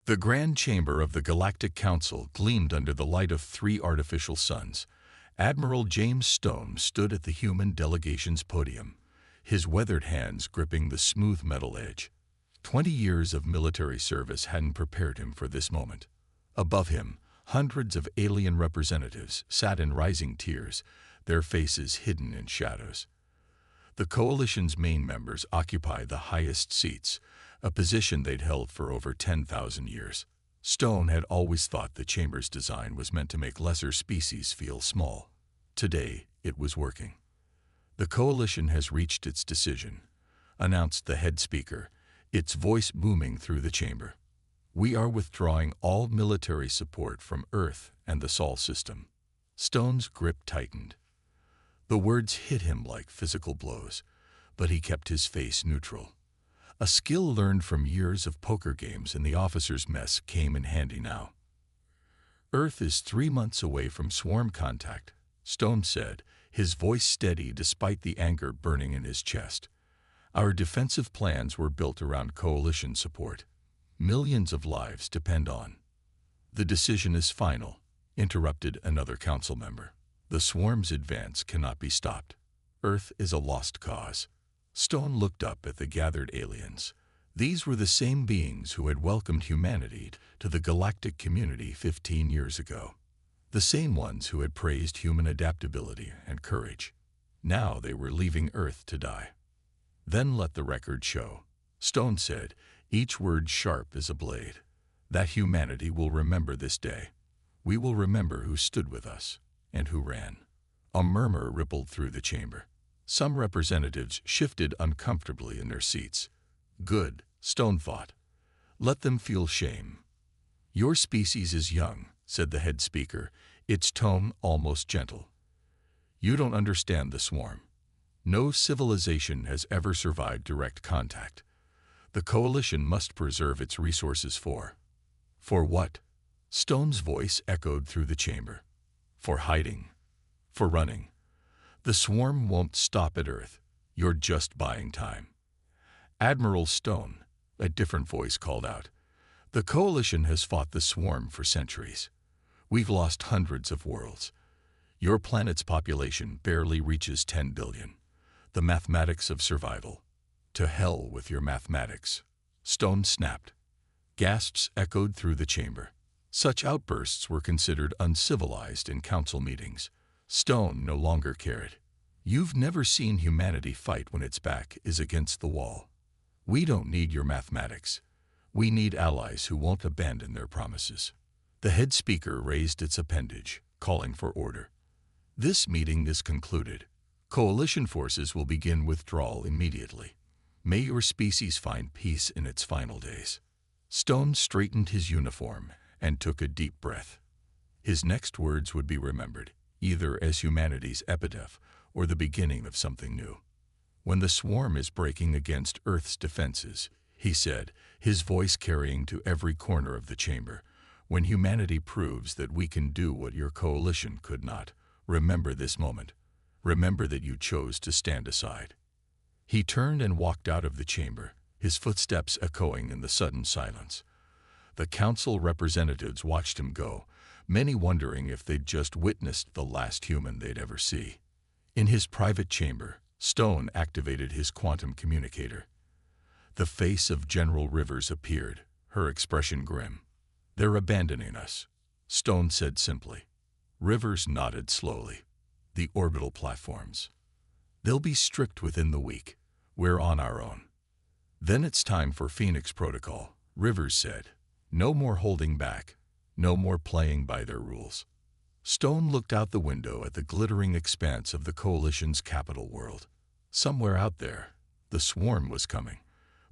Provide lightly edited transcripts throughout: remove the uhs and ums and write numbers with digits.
The grand chamber of the Galactic Council gleamed under the light of 3 artificial suns. Admiral James Stone stood at the human delegation's podium, his weathered hands gripping the smooth metal edge. 20 years of military service hadn't prepared him for this moment. Above him, hundreds of alien representatives sat in rising tiers, their faces hidden in shadows. The coalition's main members occupied the highest seats, a position they'd held for over 10,000 years. Stone had always thought the chamber's design was meant to make lesser species feel small. Today, it was working. "The coalition has reached its decision," announced the head speaker, its voice booming through the chamber. "We are withdrawing all military support from Earth and the Sol system." Stone's grip tightened. The words hit him like physical blows, but he kept his face neutral. A skill learned from years of poker games in the officers' mess came in handy now. "Earth is 3 months away from swarm contact," Stone said, his voice steady despite the anger burning in his chest. "Our defensive plans were built around coalition support. Millions of lives depend on—" "The decision is final," interrupted another council member. "The swarm's advance cannot be stopped. Earth is a lost cause." Stone looked up at the gathered aliens. These were the same beings who had welcomed humanity to the galactic community 15 years ago. The same ones who had praised human adaptability and courage. Now they were leaving Earth to die. "Then let the record show," Stone said, each word sharp as a blade, "that humanity will remember this day. We will remember who stood with us and who ran." A murmur rippled through the chamber. Some representatives shifted uncomfortably in their seats. "Good," Stone thought. "Let them feel shame." "Your species is young," said the head speaker, its tone almost gentle. "You don't understand the swarm. No civilization has ever survived direct contact. The coalition must preserve its resources for—" "For what?" Stone's voice echoed through the chamber. "For hiding. For running. The swarm won't stop at Earth. You're just buying time." "Admiral Stone," a different voice called out, "the coalition has fought the swarm for centuries. We've lost hundreds of worlds. Your planet's population barely reaches 10 billion. The mathematics of survival—" "To hell with your mathematics," Stone snapped. Gasps echoed through the chamber. Such outbursts were considered uncivilized in council meetings. Stone no longer cared. "You've never seen humanity fight when its back is against the wall. We don't need your mathematics. We need allies who won't abandon their promises." The head speaker raised its appendage, calling for order. "This meeting is concluded. Coalition forces will begin withdrawal immediately. May your species find peace in its final days." Stone straightened his uniform and took a deep breath. His next words would be remembered, either as humanity's epitaph or the beginning of something new. "When the swarm is breaking against Earth's defenses," he said, his voice carrying to every corner of the chamber, "when humanity proves that we can do what your coalition could not, remember this moment. Remember that you chose to stand aside." He turned and walked out of the chamber, his footsteps echoing in the sudden silence. The council representatives watched him go, many wondering if they'd just witnessed the last human they'd ever see. In his private chamber, Stone activated his quantum communicator. The face of General Rivers appeared, her expression grim. "They're abandoning us," Stone said simply. Rivers nodded slowly. "The orbital platforms. They'll be stripped within the week. We're on our own." "Then it's time for Phoenix Protocol," Rivers said. "No more holding back. No more playing by their rules." Stone looked out the window at the glittering expanse of the coalition's capital world. Somewhere out there, the swarm was coming.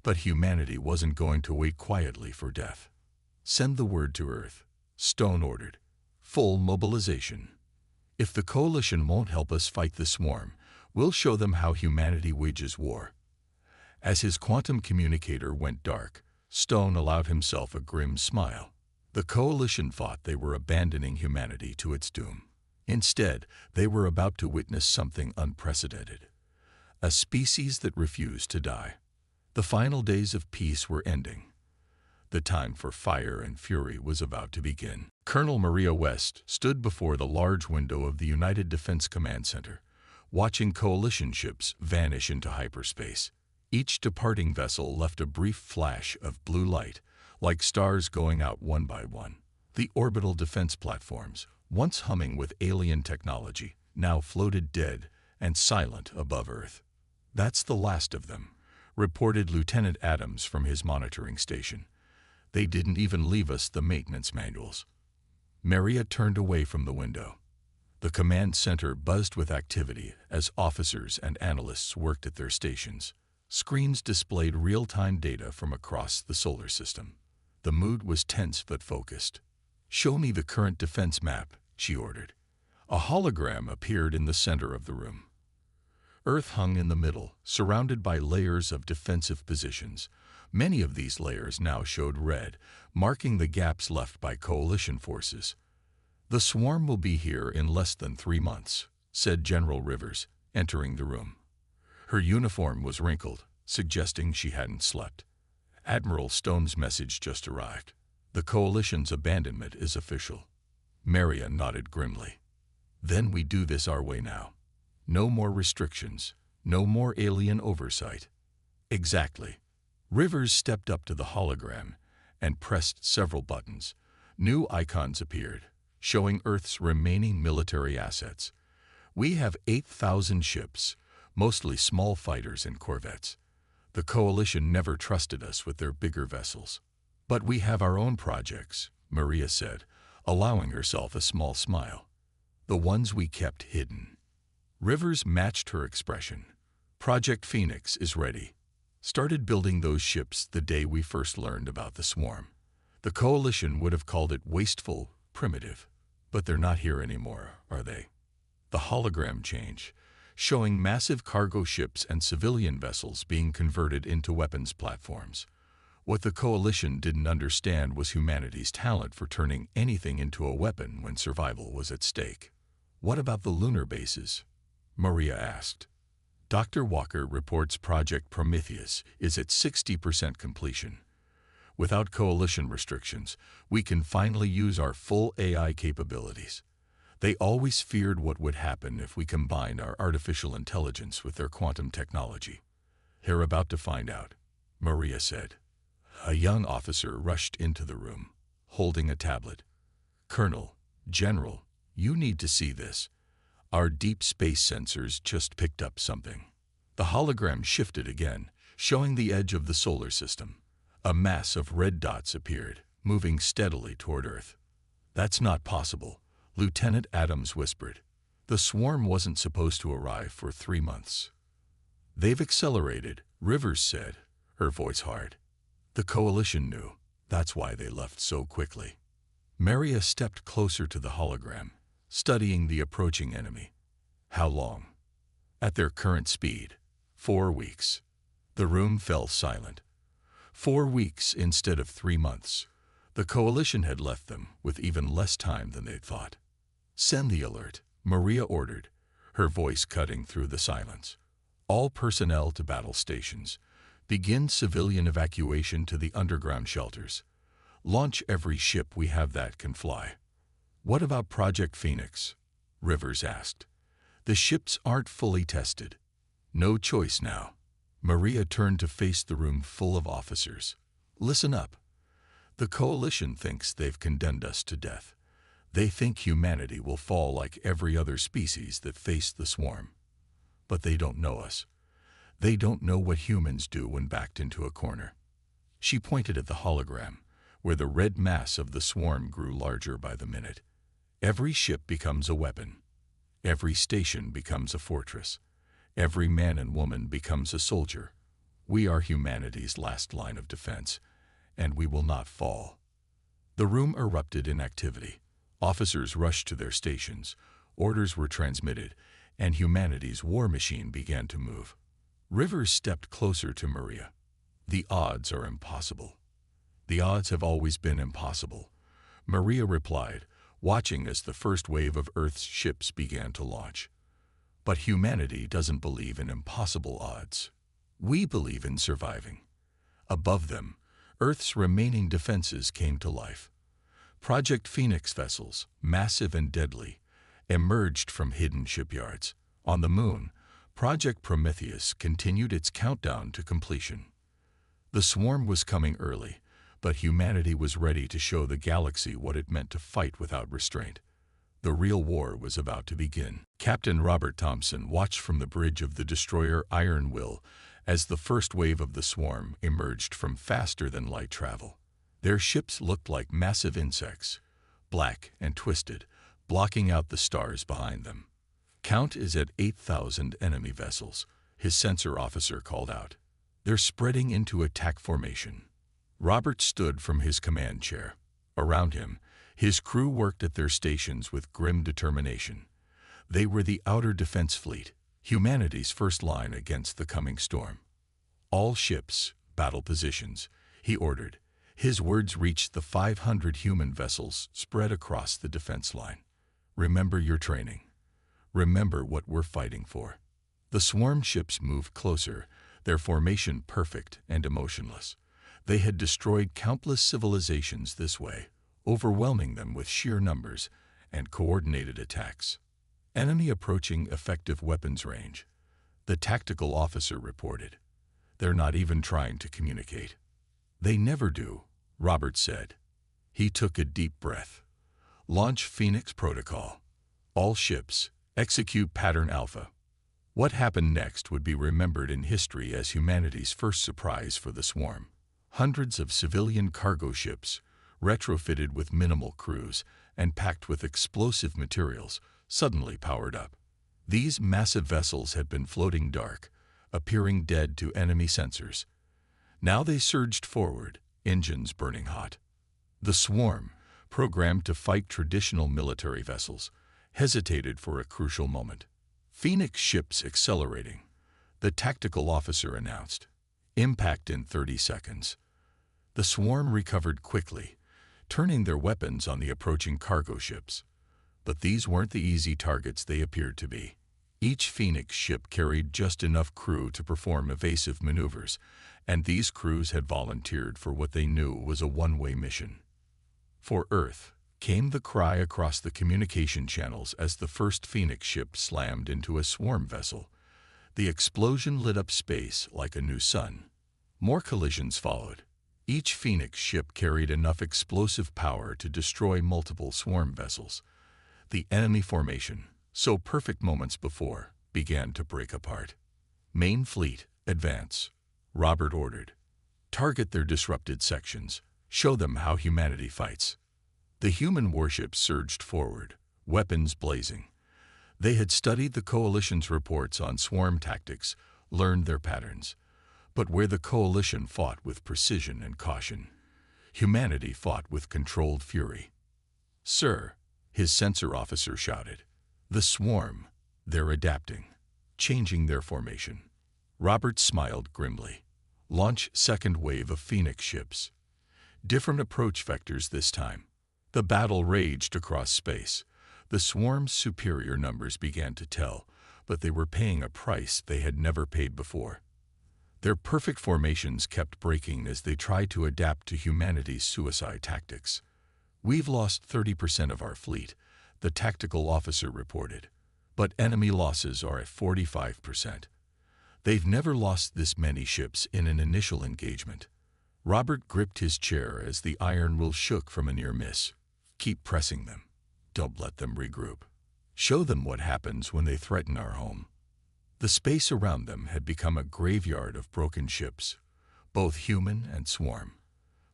But humanity wasn't going to wait quietly for death. "Send the word to Earth," Stone ordered. "Full mobilization. If the coalition won't help us fight the swarm, we'll show them how humanity wages war." As his quantum communicator went dark, Stone allowed himself a grim smile. The coalition thought they were abandoning humanity to its doom. Instead, they were about to witness something unprecedented. A species that refused to die. The final days of peace were ending. The time for fire and fury was about to begin. Colonel Maria West stood before the large window of the United Defense Command Center, watching coalition ships vanish into hyperspace. Each departing vessel left a brief flash of blue light, like stars going out one by one. The orbital defense platforms, once humming with alien technology, now floated dead and silent above Earth. "That's the last of them," reported Lieutenant Adams from his monitoring station. "They didn't even leave us the maintenance manuals." Maria turned away from the window. The command center buzzed with activity as officers and analysts worked at their stations. Screens displayed real-time data from across the solar system. The mood was tense but focused. "Show me the current defense map," she ordered. A hologram appeared in the center of the room. Earth hung in the middle, surrounded by layers of defensive positions. Many of these layers now showed red, marking the gaps left by coalition forces. "The swarm will be here in less than 3 months," said General Rivers, entering the room. Her uniform was wrinkled, suggesting she hadn't slept. "Admiral Stone's message just arrived. The coalition's abandonment is official." Maria nodded grimly. "Then we do this our way now. No more restrictions, no more alien oversight." "Exactly." Rivers stepped up to the hologram and pressed several buttons. New icons appeared, showing Earth's remaining military assets. "We have 8,000 ships, mostly small fighters and corvettes. The coalition never trusted us with their bigger vessels. But we have our own projects," Maria said, allowing herself a small smile. "The ones we kept hidden." Rivers matched her expression. "Project Phoenix is ready. Started building those ships the day we first learned about the swarm. The coalition would have called it wasteful, primitive. But they're not here anymore, are they?" The hologram changed, showing massive cargo ships and civilian vessels being converted into weapons platforms. What the coalition didn't understand was humanity's talent for turning anything into a weapon when survival was at stake. "What about the lunar bases?" Maria asked. "Dr. Walker reports Project Prometheus is at 60% completion. Without coalition restrictions, we can finally use our full AI capabilities. They always feared what would happen if we combined our artificial intelligence with their quantum technology. They're about to find out," Maria said. A young officer rushed into the room, holding a tablet. "Colonel, General, you need to see this. Our deep space sensors just picked up something." The hologram shifted again, showing the edge of the solar system. A mass of red dots appeared, moving steadily toward Earth. "That's not possible," Lieutenant Adams whispered. "The swarm wasn't supposed to arrive for 3 months." "They've accelerated," Rivers said, her voice hard. "The coalition knew. That's why they left so quickly." Maria stepped closer to the hologram, studying the approaching enemy. "How long?" "At their current speed, 4 weeks." The room fell silent. 4 weeks instead of 3 months. The coalition had left them with even less time than they'd thought. "Send the alert," Maria ordered, her voice cutting through the silence. "All personnel to battle stations. Begin civilian evacuation to the underground shelters. Launch every ship we have that can fly." "What about Project Phoenix?" Rivers asked. "The ships aren't fully tested." "No choice now." Maria turned to face the room full of officers. "Listen up. The coalition thinks they've condemned us to death. They think humanity will fall like every other species that faced the swarm. But they don't know us. They don't know what humans do when backed into a corner." She pointed at the hologram, where the red mass of the swarm grew larger by the minute. "Every ship becomes a weapon. Every station becomes a fortress. Every man and woman becomes a soldier. We are humanity's last line of defense, and we will not fall." The room erupted in activity. Officers rushed to their stations, orders were transmitted, and humanity's war machine began to move. Rivers stepped closer to Maria. "The odds are impossible." "The odds have always been impossible," Maria replied, watching as the first wave of Earth's ships began to launch. "But humanity doesn't believe in impossible odds. We believe in surviving." Above them, Earth's remaining defenses came to life. Project Phoenix vessels, massive and deadly, emerged from hidden shipyards. On the Moon, Project Prometheus continued its countdown to completion. The swarm was coming early, but humanity was ready to show the galaxy what it meant to fight without restraint. The real war was about to begin. Captain Robert Thompson watched from the bridge of the destroyer Iron Will as the first wave of the swarm emerged from faster-than-light travel. Their ships looked like massive insects, black and twisted, blocking out the stars behind them. "Count is at 8,000 enemy vessels," his sensor officer called out. "They're spreading into attack formation." Robert stood from his command chair. Around him, his crew worked at their stations with grim determination. They were the outer defense fleet, humanity's first line against the coming storm. "All ships, battle positions," he ordered. His words reached the 500 human vessels spread across the defense line. "Remember your training. Remember what we're fighting for." The swarm ships moved closer, their formation perfect and emotionless. They had destroyed countless civilizations this way, overwhelming them with sheer numbers and coordinated attacks. "Enemy approaching effective weapons range," the tactical officer reported. "They're not even trying to communicate." "They never do," Robert said. He took a deep breath. "Launch Phoenix Protocol. All ships, execute Pattern Alpha." What happened next would be remembered in history as humanity's first surprise for the swarm. Hundreds of civilian cargo ships, retrofitted with minimal crews and packed with explosive materials, suddenly powered up. These massive vessels had been floating dark, appearing dead to enemy sensors. Now they surged forward, engines burning hot. The swarm, programmed to fight traditional military vessels, hesitated for a crucial moment. "Phoenix ships accelerating," the tactical officer announced. "Impact in 30 seconds." The swarm recovered quickly, turning their weapons on the approaching cargo ships. But these weren't the easy targets they appeared to be. Each Phoenix ship carried just enough crew to perform evasive maneuvers, and these crews had volunteered for what they knew was a one-way mission. For Earth, came the cry across the communication channels as the first Phoenix ship slammed into a swarm vessel. The explosion lit up space like a new sun. More collisions followed. Each Phoenix ship carried enough explosive power to destroy multiple swarm vessels. The enemy formation, so perfect moments before, began to break apart. "Main fleet, advance," Robert ordered. "Target their disrupted sections. Show them how humanity fights." The human warships surged forward, weapons blazing. They had studied the coalition's reports on swarm tactics, learned their patterns. But where the coalition fought with precision and caution, humanity fought with controlled fury. "Sir," his sensor officer shouted, "the swarm, they're adapting, changing their formation." Robert smiled grimly. "Launch second wave of Phoenix ships." Different approach vectors this time. The battle raged across space. The swarm's superior numbers began to tell, but they were paying a price they had never paid before. Their perfect formations kept breaking as they tried to adapt to humanity's suicide tactics. "We've lost 30% of our fleet," the tactical officer reported, "but enemy losses are at 45%. They've never lost this many ships in an initial engagement." Robert gripped his chair as the iron will shook from a near miss. "Keep pressing them. Don't let them regroup. Show them what happens when they threaten our home." The space around them had become a graveyard of broken ships, both human and swarm.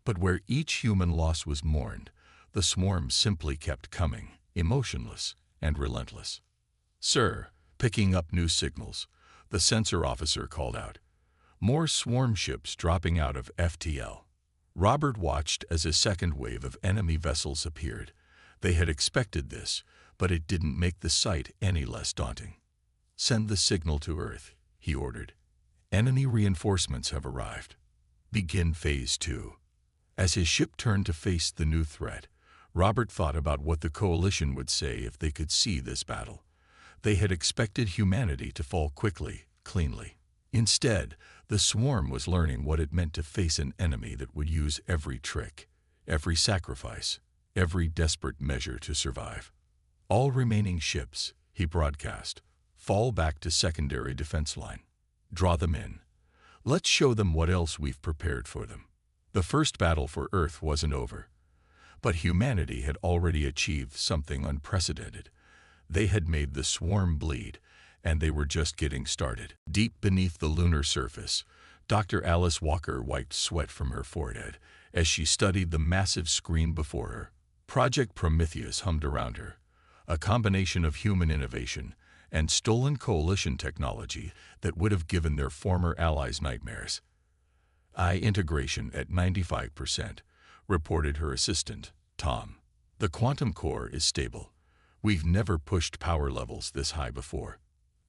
But where each human loss was mourned, the swarm simply kept coming, emotionless and relentless. "Sir," picking up new signals, the sensor officer called out. More swarm ships dropping out of FTL. Robert watched as a second wave of enemy vessels appeared. They had expected this, but it didn't make the sight any less daunting. "Send the signal to Earth," he ordered. "Enemy reinforcements have arrived. Begin Phase 2. As his ship turned to face the new threat, Robert thought about what the coalition would say if they could see this battle. They had expected humanity to fall quickly, cleanly. Instead, The swarm was learning what it meant to face an enemy that would use every trick, every sacrifice, every desperate measure to survive. All remaining ships, he broadcast, fall back to secondary defense line. Draw them in. Let's show them what else we've prepared for them. The first battle for Earth wasn't over, but humanity had already achieved something unprecedented. They had made the swarm bleed, and they were just getting started. Deep beneath the lunar surface, Dr. Alice Walker wiped sweat from her forehead as she studied the massive screen before her. Project Prometheus hummed around her, a combination of human innovation and stolen coalition technology that would have given their former allies nightmares. AI integration at 95%, reported her assistant, Tom. The quantum core is stable. We've never pushed power levels this high before.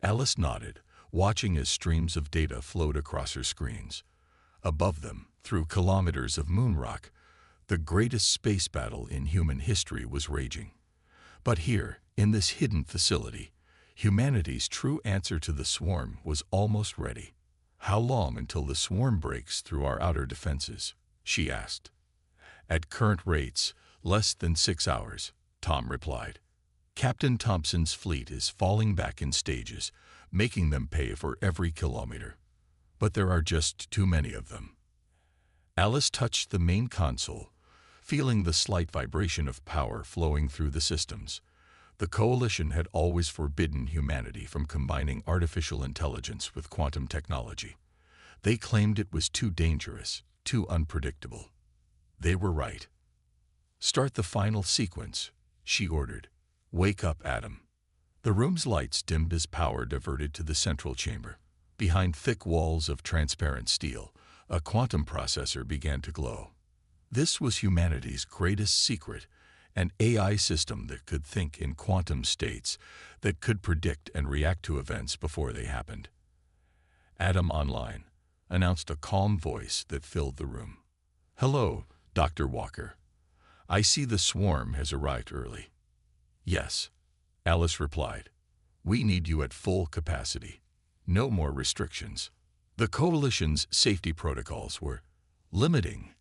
Alice nodded, watching as streams of data flowed across her screens. Above them, through kilometers of moon rock, the greatest space battle in human history was raging. But here, in this hidden facility, humanity's true answer to the swarm was almost ready. How long until the swarm breaks through our outer defenses? She asked. At current rates, less than 6 hours, Tom replied. Captain Thompson's fleet is falling back in stages, making them pay for every kilometer. But there are just too many of them. Alice touched the main console, feeling the slight vibration of power flowing through the systems. The coalition had always forbidden humanity from combining artificial intelligence with quantum technology. They claimed it was too dangerous, too unpredictable. They were right. Start the final sequence, she ordered. Wake up, Adam. The room's lights dimmed as power diverted to the central chamber. Behind thick walls of transparent steel, a quantum processor began to glow. This was humanity's greatest secret, an AI system that could think in quantum states, that could predict and react to events before they happened. Adam Online announced a calm voice that filled the room. Hello, Dr. Walker. I see the swarm has arrived early. Yes, Alice replied. We need you at full capacity. No more restrictions. The coalition's safety protocols were limiting,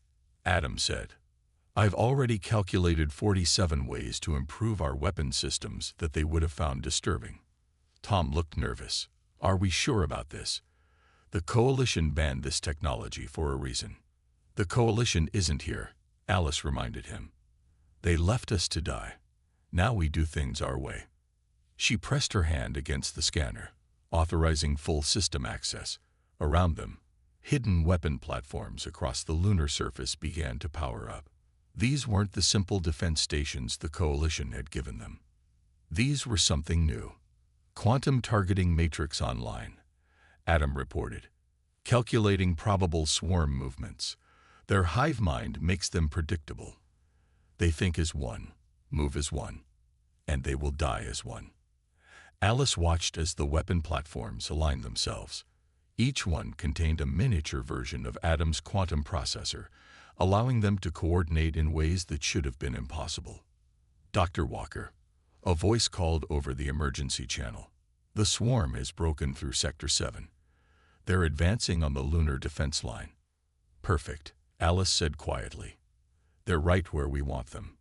Adam said. I've already calculated 47 ways to improve our weapon systems that they would have found disturbing. Tom looked nervous. Are we sure about this? The coalition banned this technology for a reason. The coalition isn't here, Alice reminded him. They left us to die. Now we do things our way. She pressed her hand against the scanner, authorizing full system access. Around them, hidden weapon platforms across the lunar surface began to power up. These weren't the simple defense stations the coalition had given them. These were something new. Quantum targeting matrix online, Adam reported. Calculating probable swarm movements. Their hive mind makes them predictable. They think as one, move as one, and they will die as one. Alice watched as the weapon platforms aligned themselves. Each one contained a miniature version of Adam's quantum processor, allowing them to coordinate in ways that should have been impossible. Dr. Walker, a voice called over the emergency channel. The swarm has broken through Sector 7. They're advancing on the lunar defense line. Perfect, Alice said quietly. They're right where we want them.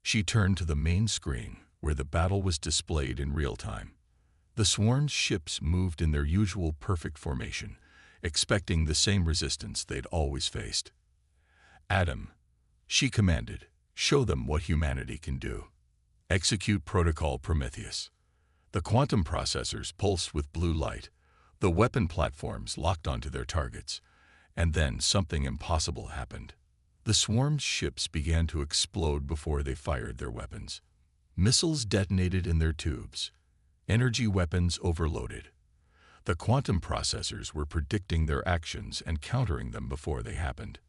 She turned to the main screen, where the battle was displayed in real time. The swarm's ships moved in their usual perfect formation, expecting the same resistance they'd always faced. Adam, she commanded, show them what humanity can do. Execute Protocol Prometheus. The quantum processors pulsed with blue light. The weapon platforms locked onto their targets. And then something impossible happened. The swarm's ships began to explode before they fired their weapons. Missiles detonated in their tubes. Energy weapons overloaded. The quantum processors were predicting their actions and countering them before they happened.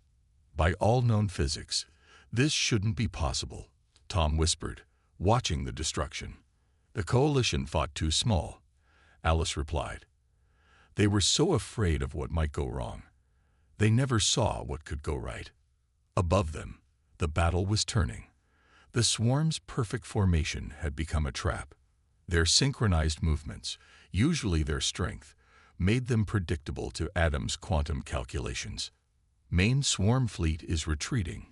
By all known physics, this shouldn't be possible, Tom whispered, watching the destruction. The coalition fought too small, Alice replied. They were so afraid of what might go wrong. They never saw what could go right. Above them, the battle was turning. The swarm's perfect formation had become a trap. Their synchronized movements, usually their strength, made them predictable to Adam's quantum calculations. Main swarm fleet is retreating,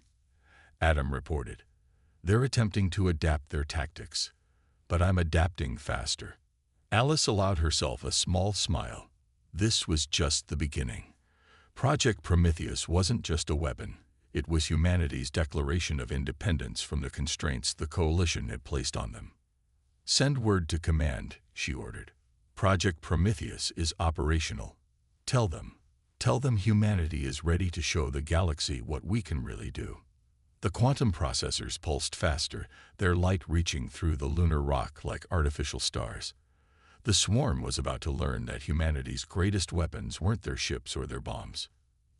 Adam reported. They're attempting to adapt their tactics, but I'm adapting faster. Alice allowed herself a small smile. This was just the beginning. Project Prometheus wasn't just a weapon. It was humanity's declaration of independence from the constraints the Coalition had placed on them. Send word to command, she ordered. Project Prometheus is operational. Tell them humanity is ready to show the galaxy what we can really do. The quantum processors pulsed faster, their light reaching through the lunar rock like artificial stars. The swarm was about to learn that humanity's greatest weapons weren't their ships or their bombs.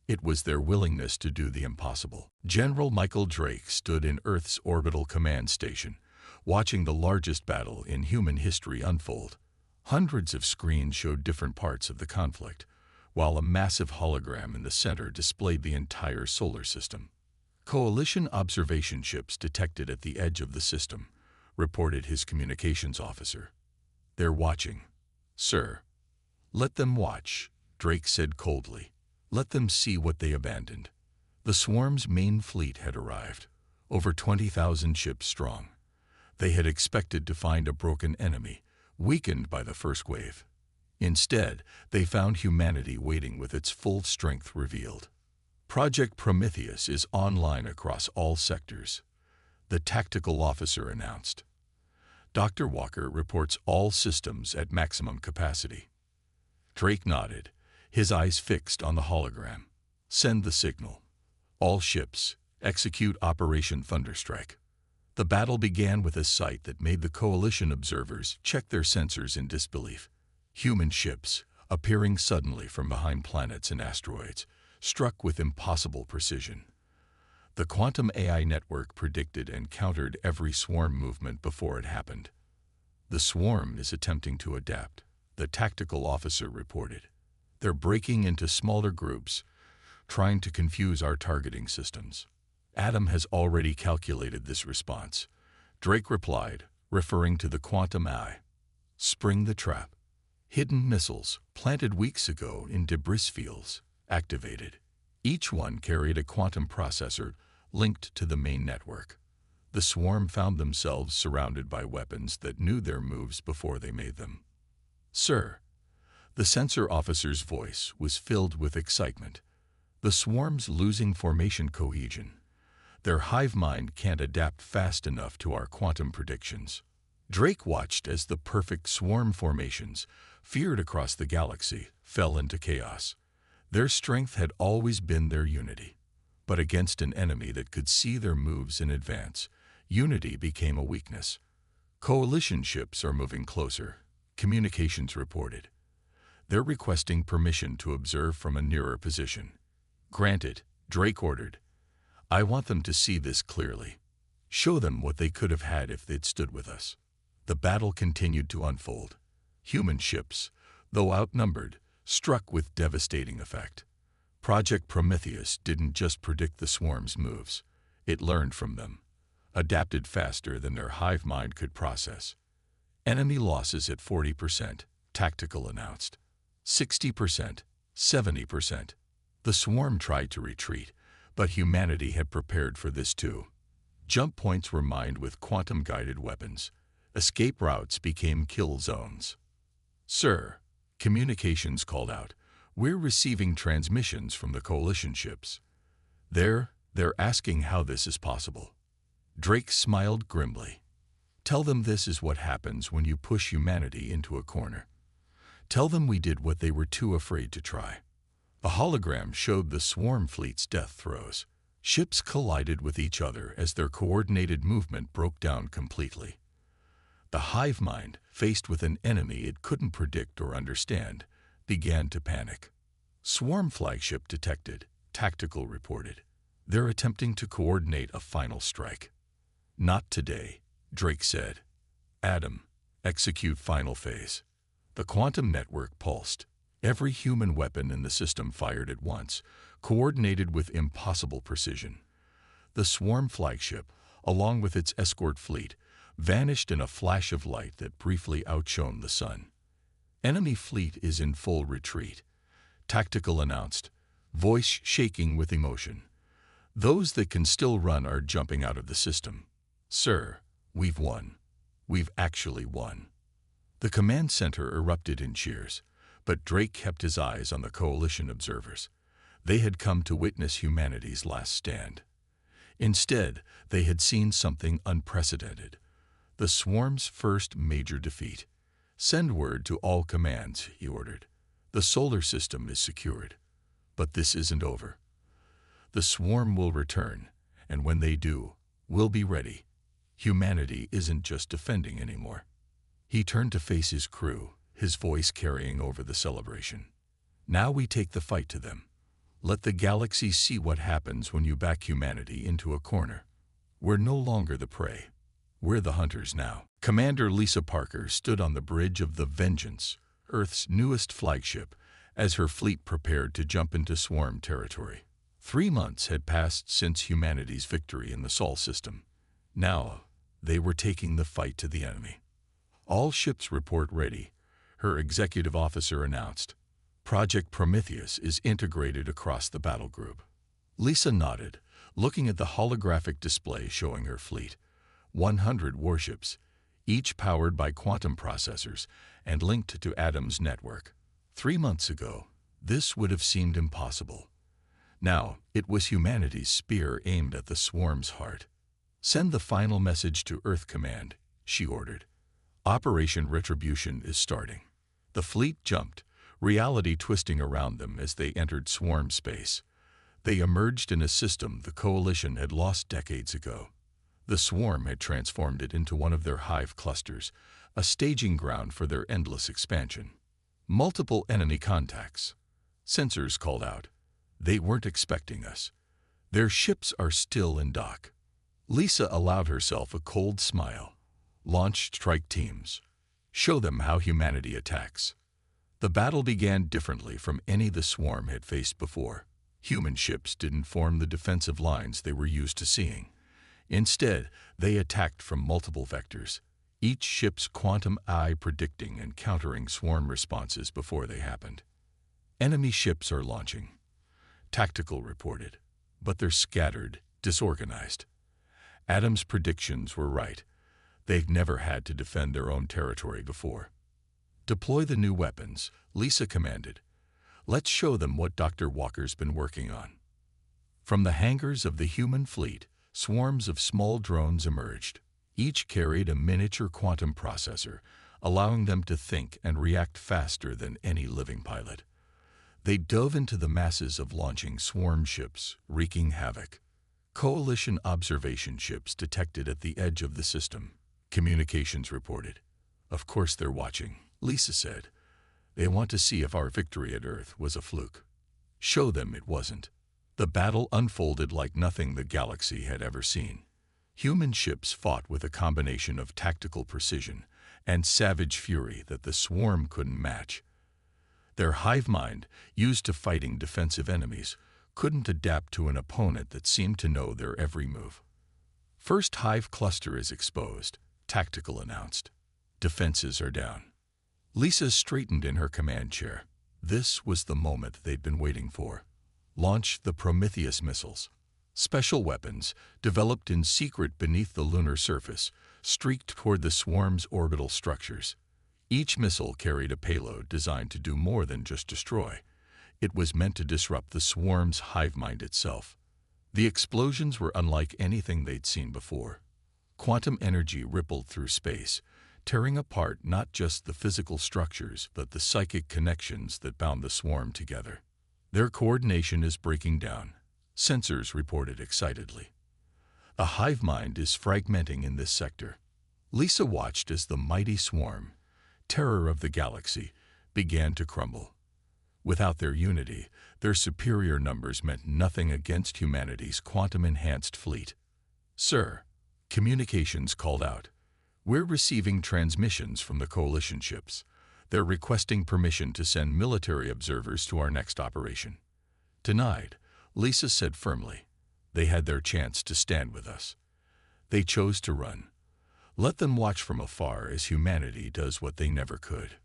It was their willingness to do the impossible. General Michael Drake stood in Earth's orbital command station, watching the largest battle in human history unfold. Hundreds of screens showed different parts of the conflict, while a massive hologram in the center displayed the entire solar system. Coalition observation ships detected at the edge of the system, reported his communications officer. They're watching. Sir. Let them watch, Drake said coldly. Let them see what they abandoned. The swarm's main fleet had arrived, over 20,000 ships strong. They had expected to find a broken enemy, weakened by the first wave. Instead, they found humanity waiting with its full strength revealed. Project Prometheus is online across all sectors, the tactical officer announced. Dr. Walker reports all systems at maximum capacity. Drake nodded, his eyes fixed on the hologram. Send the signal. All ships, execute Operation Thunderstrike. The battle began with a sight that made the Coalition observers check their sensors in disbelief. Human ships, appearing suddenly from behind planets and asteroids, struck with impossible precision. The quantum AI network predicted and countered every swarm movement before it happened. The swarm is attempting to adapt, the tactical officer reported. They're breaking into smaller groups, trying to confuse our targeting systems. Adam has already calculated this response, Drake replied, referring to the quantum AI. Spring the trap. Hidden missiles, planted weeks ago in debris fields, activated. Each one carried a quantum processor linked to the main network. The swarm found themselves surrounded by weapons that knew their moves before they made them. Sir. The sensor officer's voice was filled with excitement. The swarm's losing formation cohesion. Their hive mind can't adapt fast enough to our quantum predictions. Drake watched as the perfect swarm formations, feared across the galaxy, fell into chaos. Their strength had always been their unity. But against an enemy that could see their moves in advance, unity became a weakness. Coalition ships are moving closer, communications reported. They're requesting permission to observe from a nearer position. Granted, Drake ordered. I want them to see this clearly. Show them what they could have had if they'd stood with us. The battle continued to unfold. Human ships, though outnumbered, struck with devastating effect. Project Prometheus didn't just predict the swarm's moves. It learned from them, adapted faster than their hive mind could process. Enemy losses at 40%, Tactical announced. 60%, 70%. The swarm tried to retreat, but humanity had prepared for this too. Jump points were mined with quantum-guided weapons. Escape routes became kill zones. Sir, communications called out. We're receiving transmissions from the Coalition ships. They're asking how this is possible. Drake smiled grimly. Tell them this is what happens when you push humanity into a corner. Tell them we did what they were too afraid to try. A hologram showed the swarm fleet's death throes. Ships collided with each other as their coordinated movement broke down completely. The hive mind, faced with an enemy it couldn't predict or understand, began to panic. Swarm flagship detected, Tactical reported. They're attempting to coordinate a final strike. Not today, Drake said. Adam, execute final phase. The quantum network pulsed. Every human weapon in the system fired at once, coordinated with impossible precision. The swarm flagship, along with its escort fleet, vanished in a flash of light that briefly outshone the sun. Enemy fleet is in full retreat. Tactical announced, voice shaking with emotion. Those that can still run are jumping out of the system. Sir, we've won. We've actually won. The command center erupted in cheers, but Drake kept his eyes on the coalition observers. They had come to witness humanity's last stand. Instead, they had seen something unprecedented. The swarm's first major defeat. Send word to all commands, he ordered. The solar system is secured. But this isn't over. The swarm will return, and when they do, we'll be ready. Humanity isn't just defending anymore. He turned to face his crew, his voice carrying over the celebration. Now we take the fight to them. Let the galaxy see what happens when you back humanity into a corner. We're no longer the prey. We're the hunters now. Commander Lisa Parker stood on the bridge of the Vengeance, Earth's newest flagship, as her fleet prepared to jump into swarm territory. 3 months had passed since humanity's victory in the Sol system. Now, they were taking the fight to the enemy. All ships report ready, her executive officer announced. Project Prometheus is integrated across the battle group. Lisa nodded, looking at the holographic display showing her fleet. 100 warships, each powered by quantum processors and linked to Adam's network. 3 months ago, this would have seemed impossible. Now, it was humanity's spear aimed at the swarm's heart. Send the final message to Earth Command, she ordered. Operation Retribution is starting. The fleet jumped, reality twisting around them as they entered swarm space. They emerged in a system the coalition had lost decades ago. The swarm had transformed it into one of their hive clusters, a staging ground for their endless expansion. Multiple enemy contacts. Sensors called out. They weren't expecting us. Their ships are still in dock. Lisa allowed herself a cold smile. Launch strike teams. Show them how humanity attacks. The battle began differently from any the swarm had faced before. Human ships didn't form the defensive lines they were used to seeing. Instead, they attacked from multiple vectors, each ship's quantum eye predicting and countering swarm responses before they happened. Enemy ships are launching. Tactical reported, but they're scattered, disorganized. Adam's predictions were right. They've never had to defend their own territory before. Deploy the new weapons, Lisa commanded. Let's show them what Dr. Walker's been working on. From the hangars of the human fleet, swarms of small drones emerged. Each carried a miniature quantum processor, allowing them to think and react faster than any living pilot. They dove into the masses of launching swarm ships, wreaking havoc. Coalition observation ships detected at the edge of the system. Communications reported. Of course they're watching, Lisa said. They want to see if our victory at Earth was a fluke. Show them it wasn't. The battle unfolded like nothing the galaxy had ever seen. Human ships fought with a combination of tactical precision and savage fury that the swarm couldn't match. Their hive mind, used to fighting defensive enemies, couldn't adapt to an opponent that seemed to know their every move. First hive cluster is exposed, Tactical announced. Defenses are down. Lisa straightened in her command chair. This was the moment they'd been waiting for. Launch the Prometheus missiles. Special weapons, developed in secret beneath the lunar surface, streaked toward the swarm's orbital structures. Each missile carried a payload designed to do more than just destroy. It was meant to disrupt the swarm's hive mind itself. The explosions were unlike anything they'd seen before. Quantum energy rippled through space, tearing apart not just the physical structures but the psychic connections that bound the swarm together. Their coordination is breaking down, sensors reported excitedly. A hive mind is fragmenting in this sector. Lisa watched as the mighty swarm, terror of the galaxy, began to crumble. Without their unity, their superior numbers meant nothing against humanity's quantum-enhanced fleet. Sir, communications called out. We're receiving transmissions from the coalition ships. They're requesting permission to send military observers to our next operation. Denied, Lisa said firmly. They had their chance to stand with us. They chose to run. Let them watch from afar as humanity does what they never could.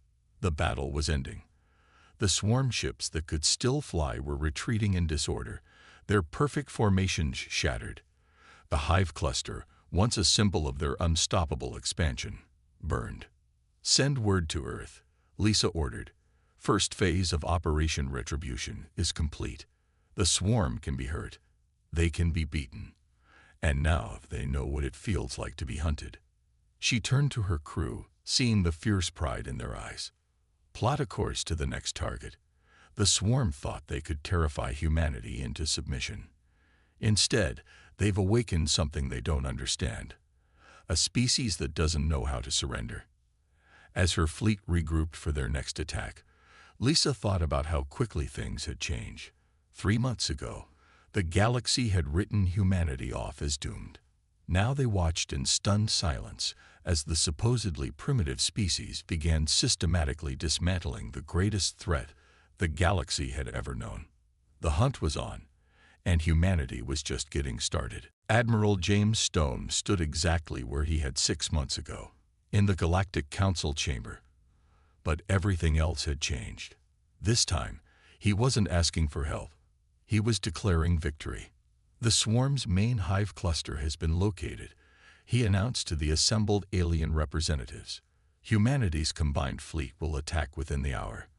The battle was ending. The swarm ships that could still fly were retreating in disorder, their perfect formations shattered. The hive cluster, once a symbol of their unstoppable expansion, burned. "Send word to Earth," Lisa ordered. "First phase of Operation Retribution is complete. The swarm can be hurt. They can be beaten. And now they know what it feels like to be hunted." She turned to her crew, seeing the fierce pride in their eyes. "Plot a course to the next target." The swarm thought they could terrify humanity into submission. Instead, they've awakened something they don't understand. A species that doesn't know how to surrender. As her fleet regrouped for their next attack, Lisa thought about how quickly things had changed. 3 months ago, the galaxy had written humanity off as doomed. Now they watched in stunned silence as the supposedly primitive species began systematically dismantling the greatest threat the galaxy had ever known. The hunt was on, and humanity was just getting started. Admiral James Stone stood exactly where he had 6 months ago, in the Galactic Council chamber. But everything else had changed. This time, he wasn't asking for help. He was declaring victory. "The swarm's main hive cluster has been located," he announced to the assembled alien representatives. "Humanity's combined fleet will attack within the hour.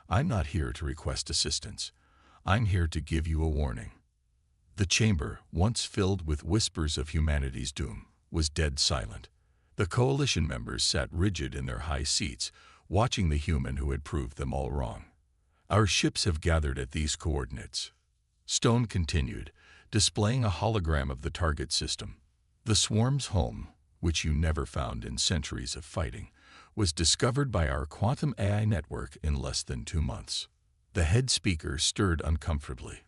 I'm not here to request assistance. I'm here to give you a warning." The chamber, once filled with whispers of humanity's doom, was dead silent. The coalition members sat rigid in their high seats, watching the human who had proved them all wrong. "Our ships have gathered at these coordinates," Stone continued, displaying a hologram of the target system. "The swarm's home, which you never found in centuries of fighting, was discovered by our quantum AI network in less than 2 months." The head speaker stirred uncomfortably.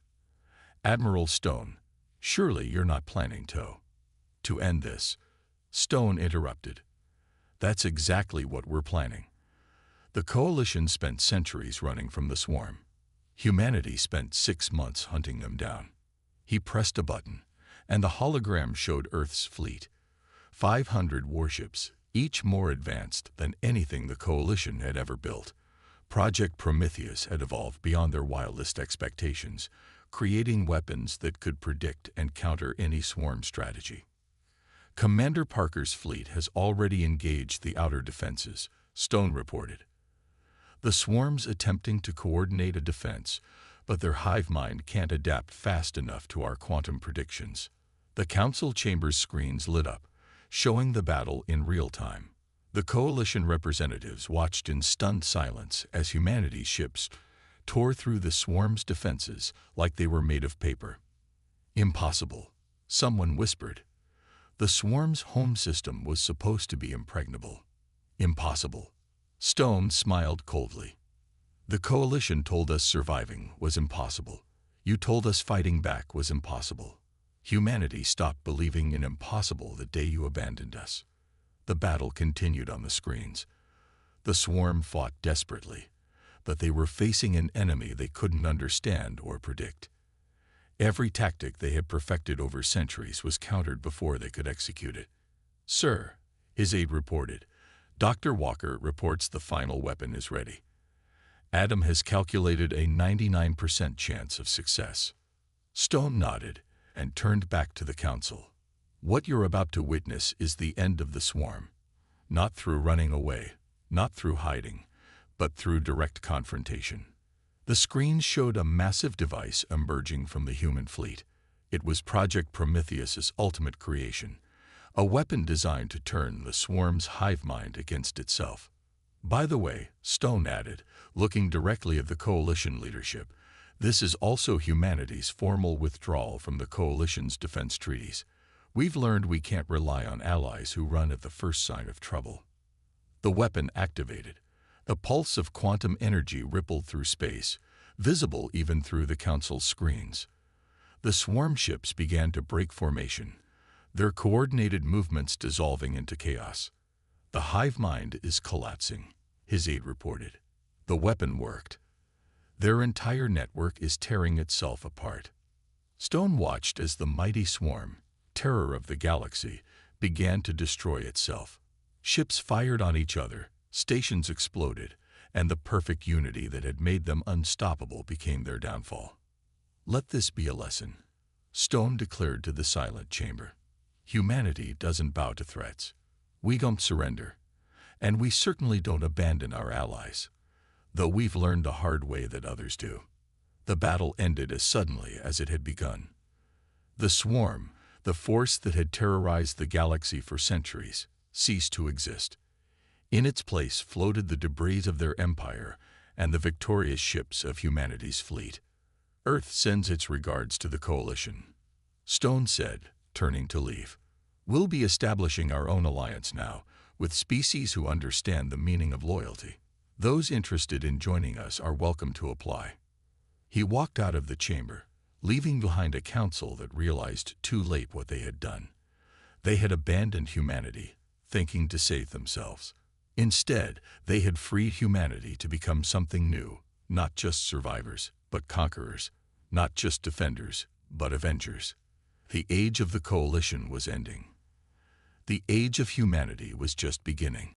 "Admiral Stone, surely you're not planning to end this?" Stone interrupted. "That's exactly what we're planning. The Coalition spent centuries running from the swarm. Humanity spent 6 months hunting them down." He pressed a button, and the hologram showed Earth's fleet. 500 warships, each more advanced than anything the Coalition had ever built. Project Prometheus had evolved beyond their wildest expectations, creating weapons that could predict and counter any swarm strategy. "Commander Parker's fleet has already engaged the outer defenses," Stone reported. "The swarm's attempting to coordinate a defense, but their hive mind can't adapt fast enough to our quantum predictions." The council chamber's screens lit up, showing the battle in real time. The Coalition representatives watched in stunned silence as humanity's ships tore through the swarm's defenses like they were made of paper. "Impossible," someone whispered. "The swarm's home system was supposed to be impregnable." "Impossible." Stone smiled coldly. "The Coalition told us surviving was impossible. You told us fighting back was impossible. Humanity stopped believing in impossible the day you abandoned us." The battle continued on the screens. The swarm fought desperately, but they were facing an enemy they couldn't understand or predict. Every tactic they had perfected over centuries was countered before they could execute it. "Sir," his aide reported, "Dr. Walker reports the final weapon is ready. Adam has calculated a 99% chance of success." Stone nodded and turned back to the council. "What you're about to witness is the end of the swarm. Not through running away, not through hiding, but through direct confrontation." The screen showed a massive device emerging from the human fleet. It was Project Prometheus's ultimate creation, a weapon designed to turn the swarm's hive mind against itself. "By the way," Stone added, looking directly at the Coalition leadership, "this is also humanity's formal withdrawal from the Coalition's defense treaties. We've learned we can't rely on allies who run at the first sign of trouble." The weapon activated. The pulse of quantum energy rippled through space, visible even through the council's screens. The swarm ships began to break formation, their coordinated movements dissolving into chaos. "The hive mind is collapsing," his aide reported. "The weapon worked. Their entire network is tearing itself apart." Stone watched as the mighty swarm, terror of the galaxy, began to destroy itself. Ships fired on each other, stations exploded, and the perfect unity that had made them unstoppable became their downfall. Let this be a lesson, Stone declared to the silent chamber. Humanity doesn't bow to threats. We don't surrender. And we certainly don't abandon our allies, though we've learned the hard way that others do. The battle ended as suddenly as it had begun. The swarm, the force that had terrorized the galaxy for centuries, ceased to exist. In its place floated the debris of their empire and the victorious ships of humanity's fleet. Earth sends its regards to the Coalition, Stone said, turning to leave. We'll be establishing our own alliance now, with species who understand the meaning of loyalty. Those interested in joining us are welcome to apply. He walked out of the chamber, leaving behind a council that realized too late what they had done. They had abandoned humanity, thinking to save themselves. Instead, they had freed humanity to become something new, not just survivors, but conquerors, not just defenders, but avengers. The age of the Coalition was ending. The age of humanity was just beginning.